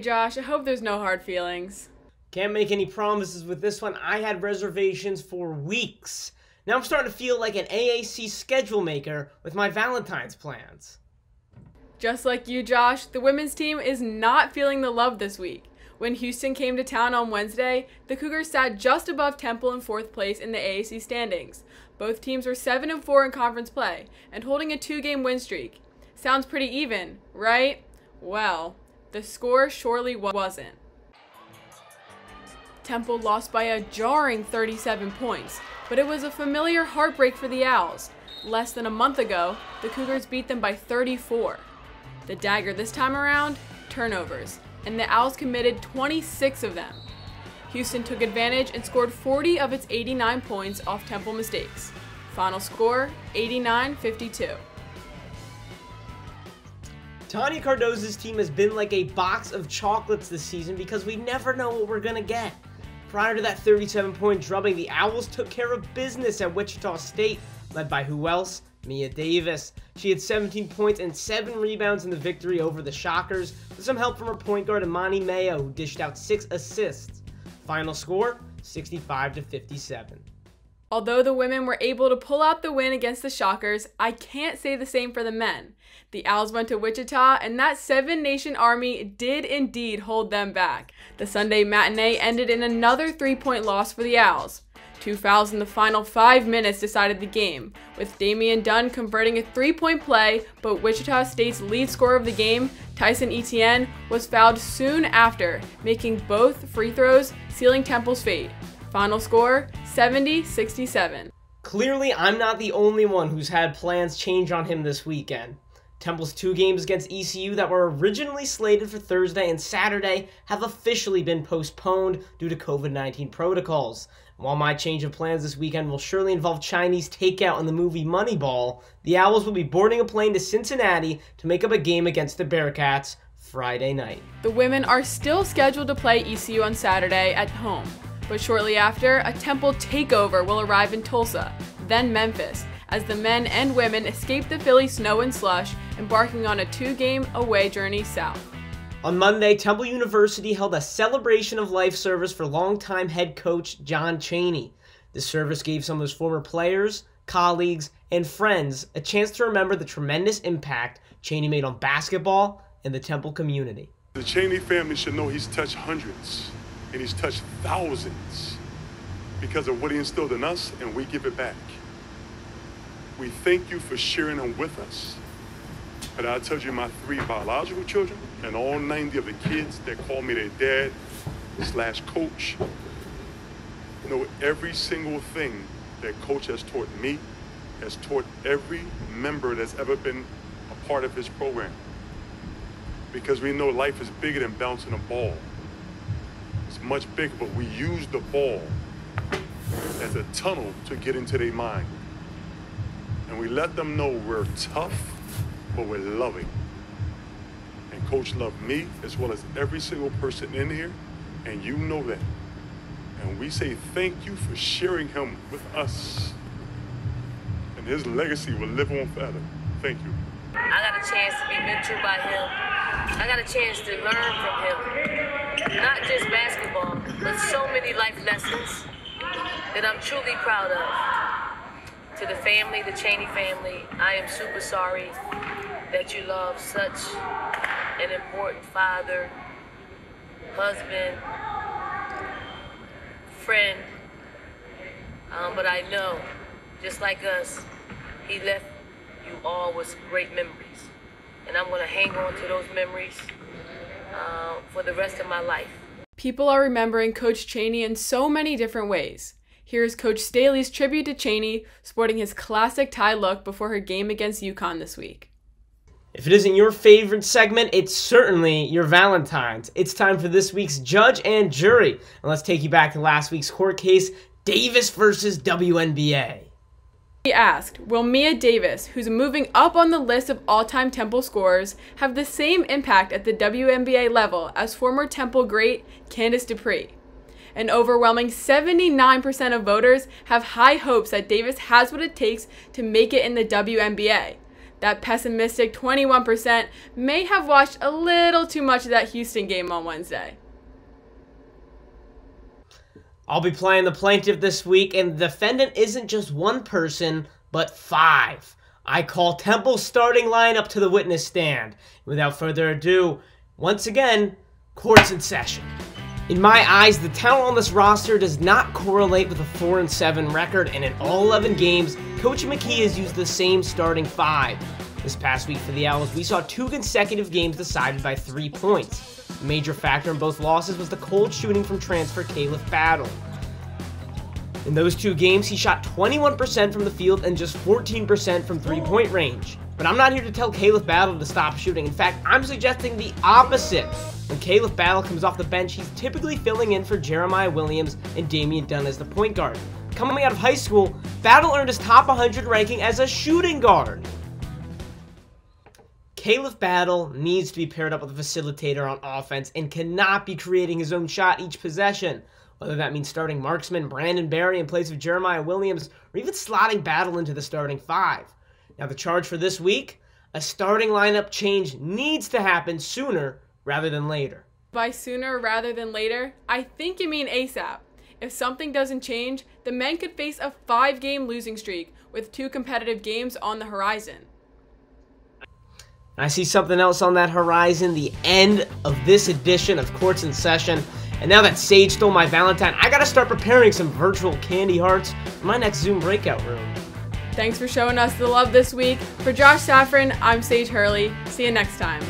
Josh. I hope there's no hard feelings. Can't make any promises with this one. I had reservations for weeks. Now I'm starting to feel like an AAC schedule maker with my Valentine's plans. Just like you, Josh, the women's team is not feeling the love this week. When Houston came to town on Wednesday, the Cougars sat just above Temple in 4th place in the AAC standings. Both teams were 7-4 in conference play and holding a 2-game win streak. Sounds pretty even, right? Well, the score surely wasn't. Temple lost by a jarring 37 points, but it was a familiar heartbreak for the Owls. Less than a month ago, the Cougars beat them by 34. The dagger this time around? Turnovers, and the Owls committed 26 of them. Houston took advantage and scored 40 of its 89 points off Temple mistakes. Final score, 89-52. Tanya Cardozo's team has been like a box of chocolates this season because we never know what we're going to get. Prior to that 37-point drubbing, the Owls took care of business at Wichita State, led by who else? Mia Davis. She had 17 points and 7 rebounds in the victory over the Shockers, with some help from her point guard Imani Mayo, who dished out 6 assists. Final score, 65-57. Although the women were able to pull out the win against the Shockers, I can't say the same for the men. The Owls went to Wichita, and that 7-nation army did indeed hold them back. The Sunday matinee ended in another 3-point loss for the Owls. 2 fouls in the final 5 minutes decided the game, with Damian Dunn converting a 3-point play, but Wichita State's lead scorer of the game, Tyson Etienne, was fouled soon after, making both free throws, sealing Temple's fate. Final score, 70-67. Clearly, I'm not the only one who's had plans change on him this weekend. Temple's 2 games against ECU that were originally slated for Thursday and Saturday have officially been postponed due to COVID-19 protocols. While my change of plans this weekend will surely involve Chinese takeout in the movie Moneyball, the Owls will be boarding a plane to Cincinnati to make up a game against the Bearcats Friday night. The women are still scheduled to play ECU on Saturday at home, but shortly after, a Temple takeover will arrive in Tulsa, then Memphis, as the men and women escape the Philly snow and slush, embarking on a 2-game away journey south. On Monday, Temple University held a celebration of life service for longtime head coach John Chaney. This service gave some of his former players, colleagues, and friends a chance to remember the tremendous impact Chaney made on basketball and the Temple community. The Chaney family should know he's touched hundreds, and he's touched thousands because of what he instilled in us, and we give it back. We thank you for sharing them with us. But I told you my 3 biological children and all 90 of the kids that call me their dad/coach know every single thing that coach has taught me, has taught every member that's ever been a part of his program. Because we know life is bigger than bouncing a ball. It's much bigger, but we use the ball as a tunnel to get into their mind. And we let them know we're tough, but we're loving. And Coach loved me as well as every single person in here, and you know that. And we say thank you for sharing him with us. And his legacy will live on forever. Thank you. I got a chance to be mentored by him. I got a chance to learn from him. Not just basketball, but so many life lessons that I'm truly proud of. To the family, the Chaney family, I am super sorry that you lost such an important father, husband, friend. But I know, just like us, he left you all with great memories. And I'm going to hang on to those memories for the rest of my life. People are remembering Coach Chaney in so many different ways. Here's Coach Staley's tribute to Chaney, sporting his classic tie look before her game against UConn this week. If it isn't your favorite segment, it's certainly your Valentine's. It's time for this week's Judge and Jury. And let's take you back to last week's court case, Davis versus WNBA. He asked, will Mia Davis, who's moving up on the list of all-time Temple scorers, have the same impact at the WNBA level as former Temple great Candice Dupree? An overwhelming 79% of voters have high hopes that Davis has what it takes to make it in the WNBA. That pessimistic 21% may have watched a little too much of that Houston game on Wednesday. I'll be playing the plaintiff this week, and the defendant isn't just one person, but 5. I call Temple's starting lineup to the witness stand. Without further ado, once again, court's in session. In my eyes, the talent on this roster does not correlate with a 4-7 record, and in all 11 games, Coach McKee has used the same starting 5. This past week for the Owls, we saw 2 consecutive games decided by 3 points. A major factor in both losses was the cold shooting from transfer Khalif Battle. In those 2 games, he shot 21% from the field and just 14% from 3-point range. But I'm not here to tell Khalif Battle to stop shooting. In fact, I'm suggesting the opposite. When Khalif Battle comes off the bench, he's typically filling in for Jeremiah Williams and Damian Dunn as the point guard. Coming out of high school, Battle earned his top 100 ranking as a shooting guard. Khalif Battle needs to be paired up with a facilitator on offense and cannot be creating his own shot each possession. Whether that means starting marksman Brandon Berry in place of Jeremiah Williams, or even slotting Battle into the starting 5. Now the charge for this week, a starting lineup change needs to happen sooner rather than later. By sooner rather than later, I think you mean ASAP. If something doesn't change, the men could face a 5-game losing streak with 2 competitive games on the horizon. I see something else on that horizon, the end of this edition of Courts in Session. And now that Sage stole my Valentine, I gotta start preparing some virtual candy hearts for my next Zoom breakout room. Thanks for showing us the love this week. For Josh Safran, I'm Sage Hurley. See you next time.